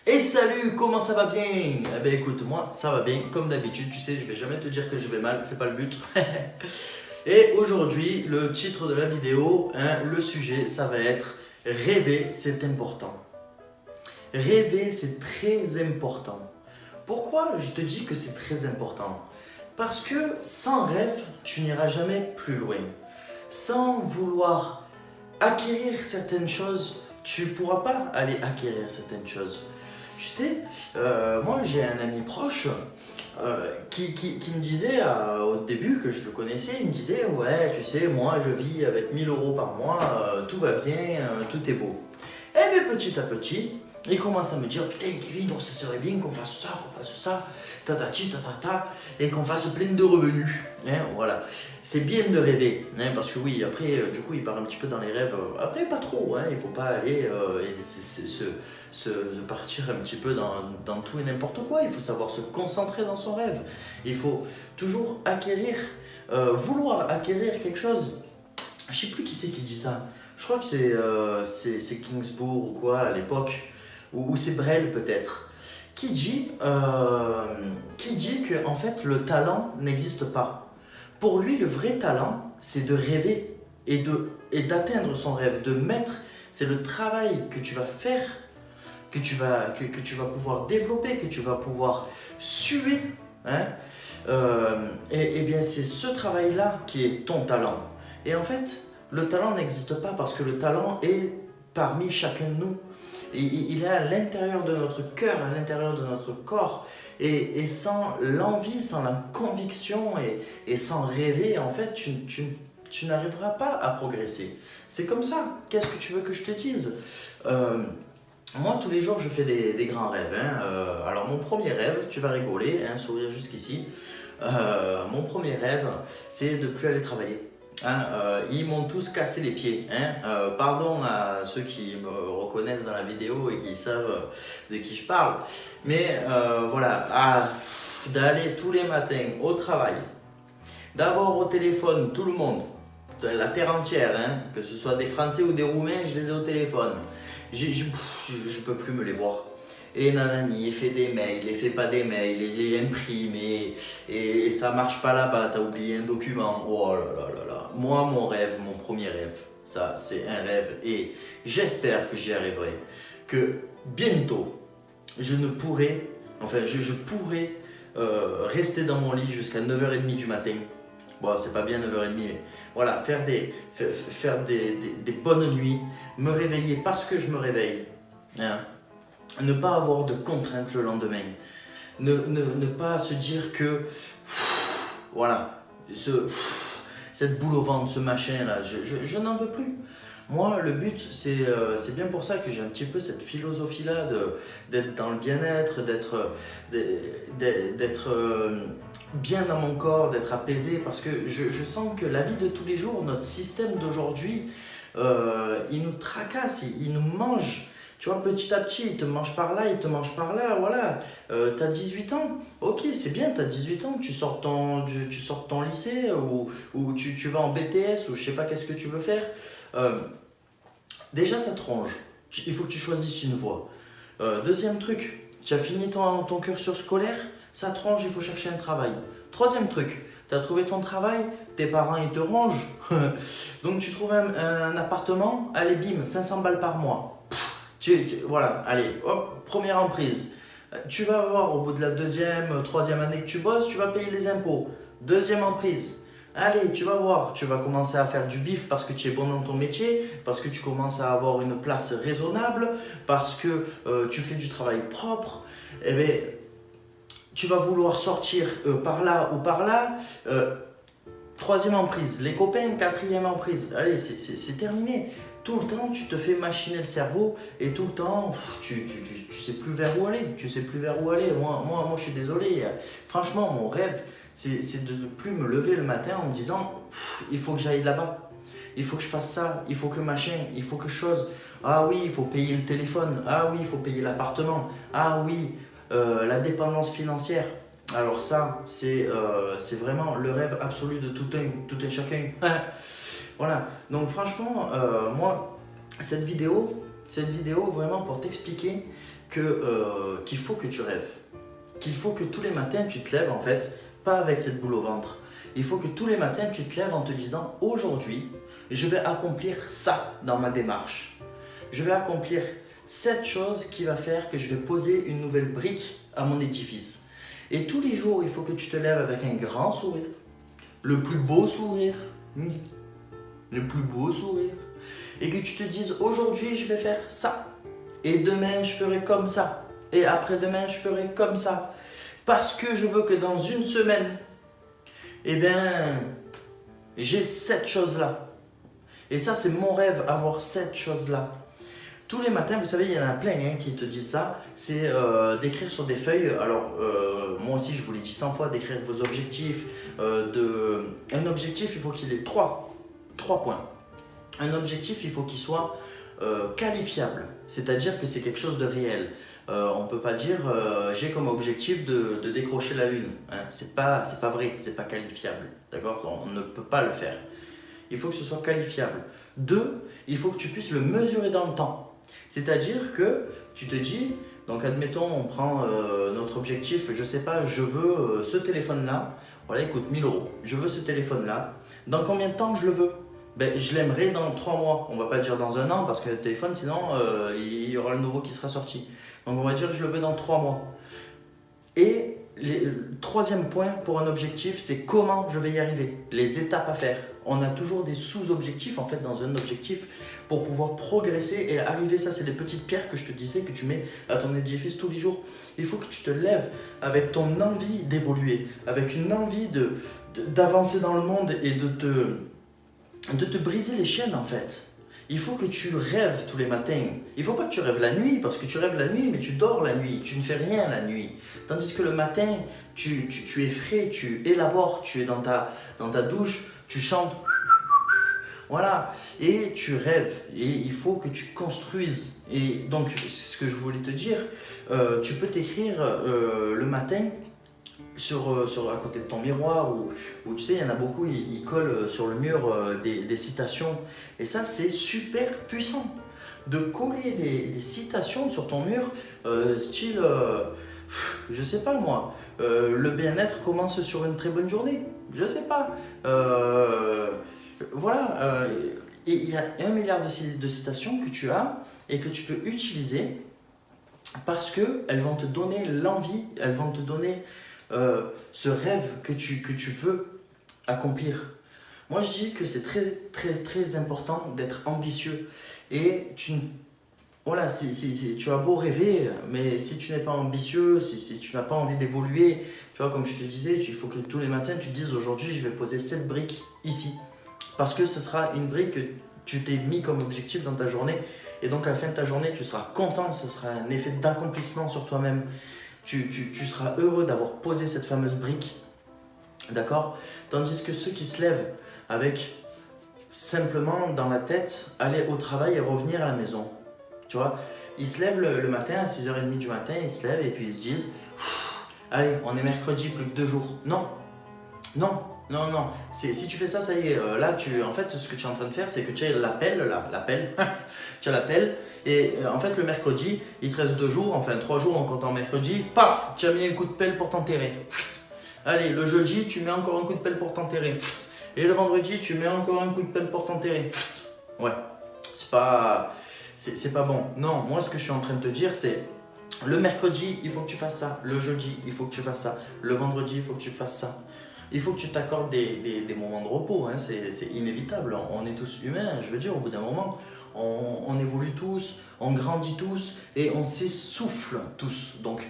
Et salut, comment ça va bien? Eh ben écoute, moi ça va bien, comme d'habitude, tu sais, je vais jamais te dire que je vais mal, c'est pas le but. Et aujourd'hui, le titre de la vidéo, le sujet, ça va être rêver, c'est important. Rêver, c'est très important. Pourquoi je te dis que c'est très important? Parce que sans rêve, tu n'iras jamais plus loin. Sans vouloir acquérir certaines choses, tu ne pourras pas aller acquérir certaines choses. Tu sais, moi j'ai un ami proche qui me disait au début que je le connaissais, il me disait ouais, tu sais, moi je vis avec 1000 € par mois, tout va bien, tout est beau. Et bien petit à petit, il commence à me dire putain Kevin, ça serait bien qu'on fasse ça, tatati tatata, et qu'on fasse plein de revenus. Voilà, c'est bien de rêver, parce que oui, après, du coup, il part un petit peu dans les rêves. Après, pas trop, il faut pas aller et se partir un petit peu dans tout et n'importe quoi. Il faut savoir se concentrer dans son rêve. Il faut toujours acquérir, vouloir acquérir quelque chose. Je sais plus qui c'est qui dit ça. Je crois que c'est Kingsbourg ou quoi à l'époque, ou c'est Brel peut-être, qui dit que en fait le talent n'existe pas. Pour lui, le vrai talent, c'est de rêver et d'atteindre son rêve, de mettre, c'est le travail que tu vas faire, que tu vas pouvoir développer, que tu vas pouvoir suer, hein, et bien c'est ce travail-là qui est ton talent. Et en fait, le talent n'existe pas parce que le talent est parmi chacun de nous. Il est à l'intérieur de notre cœur, à l'intérieur de notre corps. Et sans l'envie, sans la conviction et sans rêver, en fait, tu n'arriveras pas à progresser. C'est comme ça. Qu'est-ce que tu veux que je te dise? Moi, tous les jours, je fais des grands rêves. Alors, mon premier rêve, tu vas rigoler, sourire jusqu'ici. Mon premier rêve, c'est de plus aller travailler. Ils m'ont tous cassé les pieds. Pardon à ceux qui me reconnaissent dans la vidéo et qui savent de qui je parle. Mais voilà, d'aller tous les matins au travail, d'avoir au téléphone tout le monde, de la terre entière, que ce soit des Français ou des Roumains, je les ai au téléphone. Je peux plus me les voir. Et nanani, il fait des mails, il fait pas des mails, il imprime et ça marche pas là-bas, t'as oublié un document. Oh là là là là. Moi, mon rêve, mon premier rêve, ça c'est un rêve et j'espère que j'y arriverai. Que bientôt, je pourrai rester dans mon lit jusqu'à 9h30 du matin. Bon, c'est pas bien 9h30, mais voilà, faire des bonnes nuits, me réveiller parce que je me réveille. Ne pas avoir de contraintes le lendemain. Ne pas se dire que, voilà, cette boule au ventre, ce machin là, je n'en veux plus. Moi, le but, c'est bien pour ça que j'ai un petit peu cette philosophie-là d'être dans le bien-être, d'être bien dans mon corps, d'être apaisé, parce que je sens que la vie de tous les jours, notre système d'aujourd'hui, il nous tracasse, il nous mange. Tu vois, petit à petit, il te mange par là, il te mange par là, voilà. T'as 18 ans, ok, c'est bien, t'as 18 ans, tu sors de ton lycée ou tu vas en BTS ou je sais pas qu'est-ce que tu veux faire. Déjà, ça te ronge. Il faut que tu choisisses une voie. Deuxième truc, tu as fini ton cursus scolaire, ça te ronge, il faut chercher un travail. Troisième truc, tu as trouvé ton travail, tes parents ils te rongent. Donc tu trouves un appartement, allez bim, 500 balles par mois. Voilà, allez, hop, première emprise. Tu vas voir au bout de la deuxième, troisième année que tu bosses, tu vas payer les impôts. Deuxième emprise. Allez, tu vas voir, tu vas commencer à faire du bif parce que tu es bon dans ton métier, parce que tu commences à avoir une place raisonnable, parce que tu fais du travail propre. Eh bien, tu vas vouloir sortir par là ou par là. Troisième emprise, les copains, quatrième emprise. Allez, c'est terminé. Tout le temps, tu te fais machiner le cerveau et tout le temps, tu sais plus vers où aller. Tu sais plus vers où aller. Moi, je suis désolé. Franchement, mon rêve, c'est de ne plus me lever le matin en me disant il faut que j'aille là-bas. Il faut que je fasse ça. Il faut que machin. Il faut que chose. Ah oui, il faut payer le téléphone. Ah oui, il faut payer l'appartement. Ah oui, la dépendance financière. Alors ça, c'est vraiment le rêve absolu de tout un chacun. Voilà, donc franchement, moi, cette vidéo vraiment pour t'expliquer qu'il faut que tu rêves. Qu'il faut que tous les matins tu te lèves en fait, pas avec cette boule au ventre. Il faut que tous les matins tu te lèves en te disant aujourd'hui, je vais accomplir ça dans ma démarche. Je vais accomplir cette chose qui va faire que je vais poser une nouvelle brique à mon édifice. Et tous les jours, il faut que tu te lèves avec un grand sourire. Le plus beau sourire. Le plus beau sourire. Et que tu te dises aujourd'hui, je vais faire ça. Et demain, je ferai comme ça. Et après-demain, je ferai comme ça. Parce que je veux que dans une semaine, eh bien, j'ai cette chose-là. Et ça, c'est mon rêve, avoir cette chose-là. Tous les matins, vous savez, il y en a plein qui te disent ça, c'est d'écrire sur des feuilles. Alors, moi aussi, je vous l'ai dit 100 fois, d'écrire vos objectifs. Un objectif, il faut qu'il ait trois points. Un objectif, il faut qu'il soit qualifiable, c'est-à-dire que c'est quelque chose de réel. On ne peut pas dire j'ai comme objectif de décrocher la lune. Hein. C'est pas vrai, c'est pas qualifiable. D'accord? On ne peut pas le faire. Il faut que ce soit qualifiable. 2, il faut que tu puisses le mesurer dans le temps. C'est-à-dire que tu te dis, donc admettons, on prend notre objectif, je sais pas, je veux ce téléphone-là, voilà, il coûte 1000 euros. Je veux ce téléphone-là. Dans combien de temps je le veux? Ben, je l'aimerais dans 3 mois. On va pas dire dans un an parce que le téléphone, sinon, il y aura le nouveau qui sera sorti. Donc on va dire que je le veux dans 3 mois. Et le troisième point pour un objectif, c'est comment je vais y arriver. Les étapes à faire. On a toujours des sous-objectifs en fait dans un objectif pour pouvoir progresser et arriver. Ça, c'est les petites pierres que je te disais que tu mets à ton édifice tous les jours. Il faut que tu te lèves avec ton envie d'évoluer, avec une envie d'avancer dans le monde et de te briser les chaînes en fait. Il faut que tu rêves tous les matins. Il ne faut pas que tu rêves la nuit, parce que tu rêves la nuit, mais tu dors la nuit, tu ne fais rien la nuit. Tandis que le matin, tu es frais, tu élabores, tu es dans ta douche, tu chantes. Voilà, et tu rêves, et il faut que tu construises. Et donc, ce que je voulais te dire, tu peux t'écrire le matin, à côté de ton miroir, ou tu sais, il y en a beaucoup, ils collent sur le mur des citations. Et ça, c'est super puissant. De coller des citations sur ton mur, style, je sais pas moi, le bien-être commence sur une très bonne journée. Je sais pas. Voilà. Et il y a 1 milliard de citations que tu as et que tu peux utiliser parce qu'elles vont te donner l'envie, elles vont te donner ce rêve que tu veux accomplir. Moi je dis que c'est très très très important d'être ambitieux et voilà, tu as beau rêver, mais si tu n'es pas ambitieux, si tu n'as pas envie d'évoluer, tu vois, comme je te disais, il faut que tous les matins tu te dises aujourd'hui je vais poser cette brique ici parce que ce sera une brique que tu t'es mis comme objectif dans ta journée et donc à la fin de ta journée tu seras content, ce sera un effet d'accomplissement sur toi-même. Tu seras heureux d'avoir posé cette fameuse brique, d'accord? Tandis que ceux qui se lèvent avec simplement dans la tête aller au travail et revenir à la maison, tu vois, ils se lèvent le matin à 6h30 du matin, ils se lèvent et puis ils se disent allez, on est mercredi, plus que 2 jours. Non, non, non, non. Si tu fais ça, ça y est, là, en fait, ce que tu es en train de faire, c'est que tu as l'appel, tu as l'appel. Et en fait, le mercredi, il te reste 2 jours, enfin 3 jours en comptant mercredi, paf, tu as mis un coup de pelle pour t'enterrer. Allez, le jeudi, tu mets encore un coup de pelle pour t'enterrer. Et le vendredi, tu mets encore un coup de pelle pour t'enterrer. Ouais, c'est pas bon. Non, moi, ce que je suis en train de te dire, c'est le mercredi, il faut que tu fasses ça. Le jeudi, il faut que tu fasses ça. Le vendredi, il faut que tu fasses ça. Il faut que tu t'accordes des moments de repos, hein. C'est inévitable. On est tous humains, je veux dire, au bout d'un moment. On évolue tous, on grandit tous et on s'essouffle tous. Donc,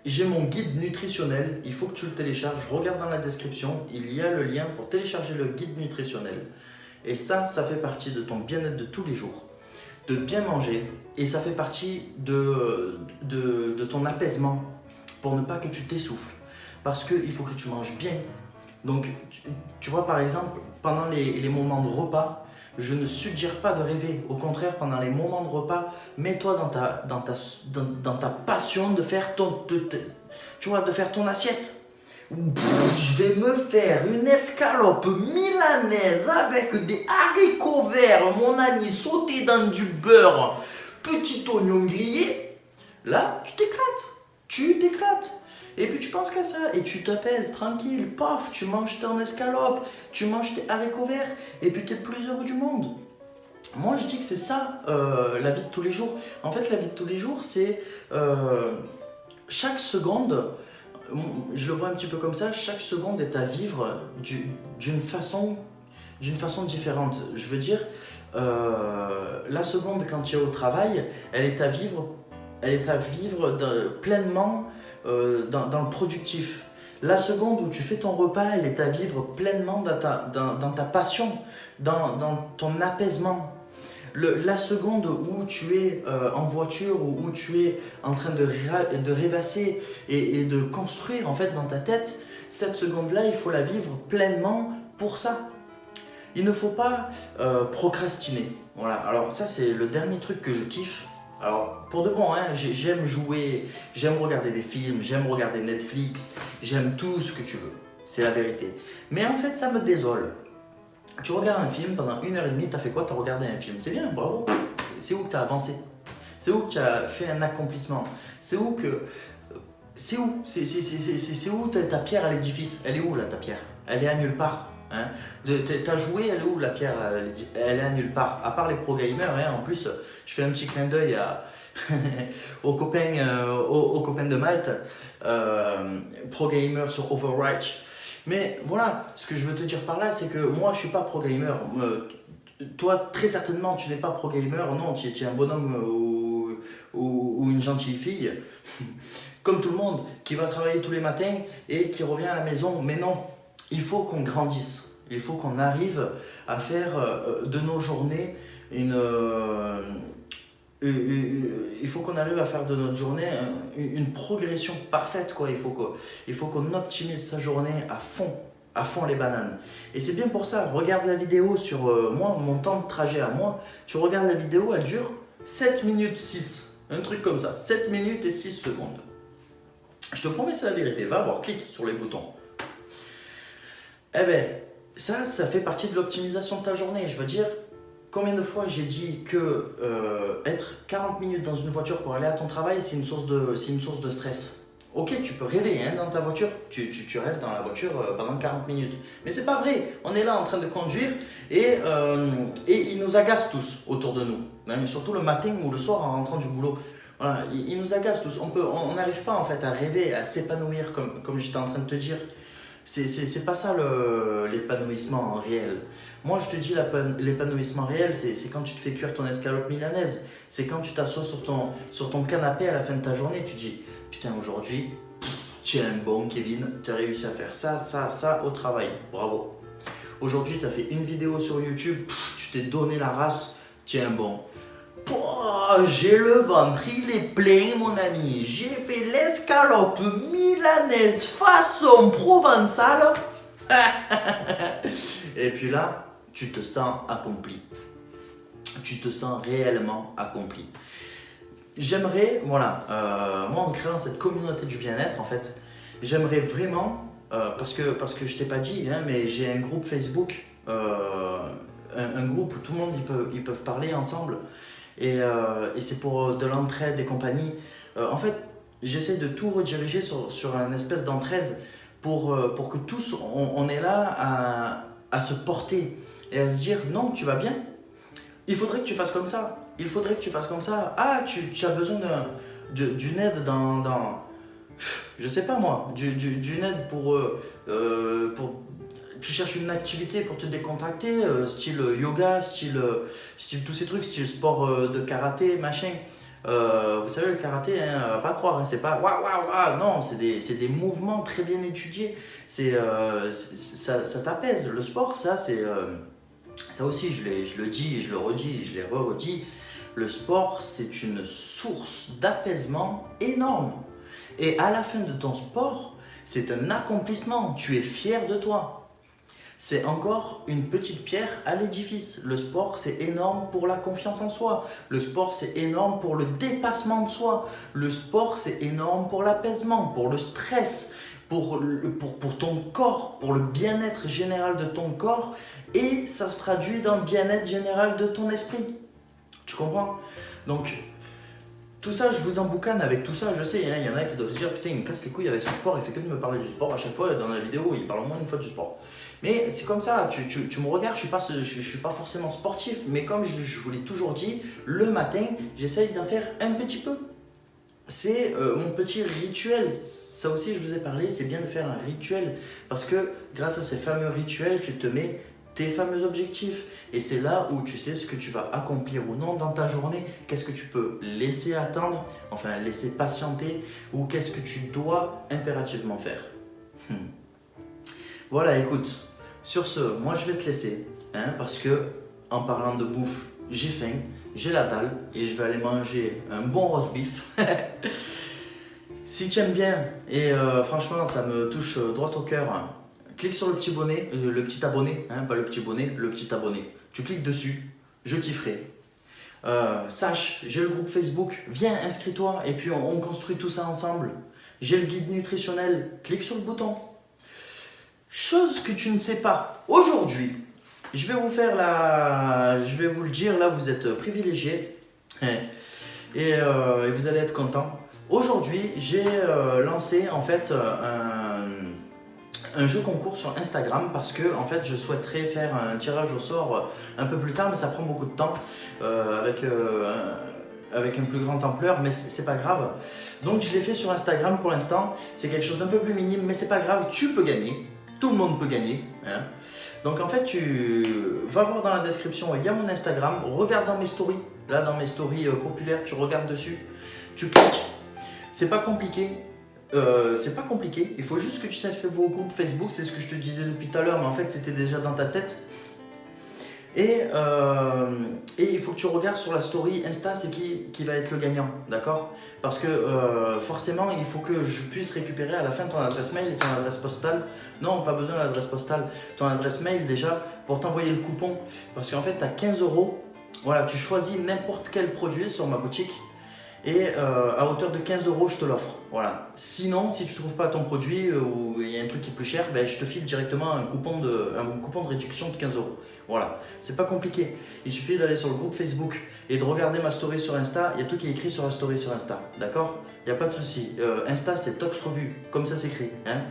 j'ai mon guide nutritionnel, il faut que tu le télécharges. Regarde dans la description, il y a le lien pour télécharger le guide nutritionnel. Et ça fait partie de ton bien-être de tous les jours. De bien manger et ça fait partie de ton apaisement pour ne pas que tu t'essouffles. Parce qu'il faut que tu manges bien. Donc, tu vois, par exemple, pendant les moments de repas, je ne suggère pas de rêver. Au contraire, pendant les moments de repas, mets-toi dans ta passion de faire de faire ton assiette. Je vais me faire une escalope milanaise avec des haricots verts, mon ami, sauté dans du beurre, petit oignon grillé. Là, tu t'éclates. Tu t'éclates. Et puis tu penses qu'à ça, et tu t'apaises tranquille, paf, tu manges ton escalope, tu manges tes haricots verts, et puis tu es le plus heureux du monde. Moi, je dis que c'est ça, la vie de tous les jours. En fait, la vie de tous les jours, c'est chaque seconde, je le vois un petit peu comme ça, chaque seconde est à vivre d'une façon, différente. Je veux dire, la seconde quand tu es au travail, elle est à vivre, pleinement dans le productif. La seconde où tu fais ton repas, elle est à vivre pleinement dans ta passion, dans ton apaisement. La seconde où tu es en voiture ou où tu es en train de rêvasser et de construire en fait dans ta tête, cette seconde-là, il faut la vivre pleinement pour ça. Il ne faut pas procrastiner. Voilà, alors ça c'est le dernier truc que je kiffe. Alors pour de bon, hein, j'aime jouer, j'aime regarder des films, j'aime regarder Netflix, j'aime tout ce que tu veux. C'est la vérité. Mais en fait ça me désole. Tu regardes un film, pendant 1h30, t'as fait quoi? T'as regardé un film. C'est bien, bravo. C'est où que t'as avancé? C'est où que tu as fait un accomplissement? C'est où que... C'est où? C'est où ta pierre à l'édifice? Elle est où là ta pierre? Elle est à nulle part. Hein? T'as joué, elle est où la pierre? Elle est à nulle part. À part les pro gamers, hein. En plus, je fais un petit clin d'œil aux copains de Malte, pro gamer sur Overwatch. Mais voilà, ce que je veux te dire par là, c'est que moi je suis pas pro gamer. Toi, très certainement, tu n'es pas pro gamer. Non, tu es un bonhomme ou une gentille fille, comme tout le monde, qui va travailler tous les matins et qui revient à la maison. Mais non, il faut qu'on grandisse. Il faut qu'on arrive à faire de nos journées il faut qu'on arrive à faire de notre journée une progression parfaite, quoi. Il faut qu'on optimise sa journée à fond les bananes. Et c'est bien pour ça, regarde la vidéo sur moi, mon temps de trajet à moi, tu regardes la vidéo, elle dure 7 minutes 6, un truc comme ça, 7 minutes et 6 secondes. Je te promets, c'est la vérité, va voir, clique sur les boutons. Eh ben, ça fait partie de l'optimisation de ta journée, je veux dire. Combien de fois j'ai dit que être 40 minutes dans une voiture pour aller à ton travail, c'est une source de stress. Ok, tu peux rêver hein, dans ta voiture, tu rêves dans la voiture pendant 40 minutes. Mais c'est pas vrai, on est là en train de conduire et ils nous agacent tous autour de nous. Hein, surtout le matin ou le soir en rentrant du boulot. Voilà, ils nous agacent tous. On n'arrive pas en fait à rêver, à s'épanouir comme j'étais en train de te dire. C'est pas ça l'épanouissement réel. Moi je te dis l'épanouissement réel, c'est quand tu te fais cuire ton escalope milanaise. C'est quand tu t'assois sur ton canapé à la fin de ta journée, tu dis putain aujourd'hui, tu es un bon Kevin, tu as réussi à faire ça au travail, bravo. Aujourd'hui tu as fait une vidéo sur YouTube, tu t'es donné la race, tu es un bon. J'ai le ventre, il est plein mon ami. J'ai fait l'escalope milanaise façon provençale. Et puis là, tu te sens accompli. Tu te sens réellement accompli. J'aimerais, voilà, moi en créant cette communauté du bien-être, en fait, j'aimerais vraiment, parce que je t'ai pas dit, hein, mais j'ai un groupe Facebook, un groupe où tout le monde ils peuvent parler ensemble. Et c'est pour de l'entraide et compagnie. En fait, j'essaie de tout rediriger sur un espèce d'entraide pour que tous, on est là à se porter et à se dire non, tu vas bien, il faudrait que tu fasses comme ça, il faudrait que tu fasses comme ça. Ah, tu as besoin d'une aide dans je sais pas moi, d'une aide pour tu cherches une activité pour te décontracter, style yoga, style tous ces trucs, style sport de karaté, machin. Vous savez, le karaté, hein, pas croire, hein, c'est pas waouh waouh waouh, non, c'est des mouvements très bien étudiés. Ça t'apaise. Le sport, ça aussi, je le dis, je le redis, je l'ai redit. Le sport, c'est une source d'apaisement énorme. Et à la fin de ton sport, c'est un accomplissement. Tu es fier de toi. C'est encore une petite pierre à l'édifice. Le sport, c'est énorme pour la confiance en soi. Le sport, c'est énorme pour le dépassement de soi. Le sport, c'est énorme pour l'apaisement, pour le stress, pour ton corps, pour le bien-être général de ton corps, et ça se traduit dans le bien-être général de ton esprit. Tu comprends? Donc, tout ça, je vous emboucane avec tout ça, je sais, hein, il y en a qui doivent se dire, putain, il me casse les couilles avec son sport, il fait que de me parler du sport à chaque fois, dans la vidéo, il parle au moins une fois du sport. Mais c'est comme ça, tu me regardes, je suis pas forcément sportif, mais comme je vous l'ai toujours dit, le matin, j'essaye d'en faire un petit peu. C'est mon petit rituel, ça aussi je vous ai parlé, c'est bien de faire un rituel, parce que grâce à ces fameux rituels, tu te mets tes fameux objectifs. Et c'est là où tu sais ce que tu vas accomplir ou non dans ta journée. Qu'est-ce que tu peux laisser attendre, enfin laisser patienter, ou qu'est-ce que tu dois impérativement faire. Voilà, écoute, sur ce, moi je vais te laisser, hein, parce que en parlant de bouffe, j'ai faim, j'ai la dalle, et je vais aller manger un bon roast beef. Si tu aimes bien, et franchement ça me touche droit au cœur, hein, clique sur le petit bonnet, le petit abonné, hein, pas le petit bonnet, le petit abonné. Tu cliques dessus, je kifferai. Sache, j'ai le groupe Facebook, viens, inscris-toi et puis on construit tout ça ensemble. J'ai le guide nutritionnel, clique sur le bouton. Chose que tu ne sais pas, aujourd'hui, je vais vous le dire, là vous êtes privilégiés et vous allez être content. Aujourd'hui, j'ai lancé en fait un jeu concours sur Instagram parce que en fait je souhaiterais faire un tirage au sort un peu plus tard, mais ça prend beaucoup de temps avec une plus grande ampleur, mais c'est pas grave. Donc je l'ai fait sur Instagram pour l'instant, c'est quelque chose d'un peu plus minime, mais c'est pas grave, tu peux gagner, tout le monde peut gagner, hein. Donc en fait tu vas voir dans la description, il y a mon Instagram, regarde dans mes stories, là dans mes stories populaires, tu regardes dessus, tu cliques, c'est pas compliqué. Il faut juste que tu t'inscrives au groupe Facebook, c'est ce que je te disais depuis tout à l'heure, mais en fait c'était déjà dans ta tête. Et il faut que tu regardes sur la story Insta, c'est qui va être le gagnant, d'accord? Parce que forcément il faut que je puisse récupérer à la fin ton adresse mail et ton adresse postale. Non, pas besoin d'adresse postale, ton adresse mail déjà pour t'envoyer le coupon. Parce qu'en fait tu as 15 €, voilà, tu choisis n'importe quel produit sur ma boutique. Et à hauteur de 15 € je te l'offre, voilà. Sinon, si tu ne trouves pas ton produit ou il y a un truc qui est plus cher, ben, je te file directement un coupon de réduction de 15 €. Voilà, c'est pas compliqué. Il suffit d'aller sur le groupe Facebook et de regarder ma story sur Insta. Il y a tout qui est écrit sur la story sur Insta, d'accord? Il n'y a pas de souci. Insta, c'est Tox Revue, comme ça s'écrit, hein.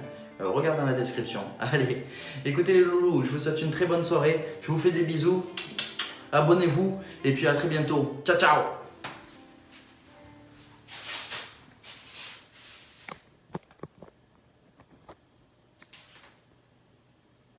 Regarde dans la description. Allez, écoutez les loulous, je vous souhaite une très bonne soirée. Je vous fais des bisous. Abonnez-vous et puis à très bientôt. Ciao, ciao!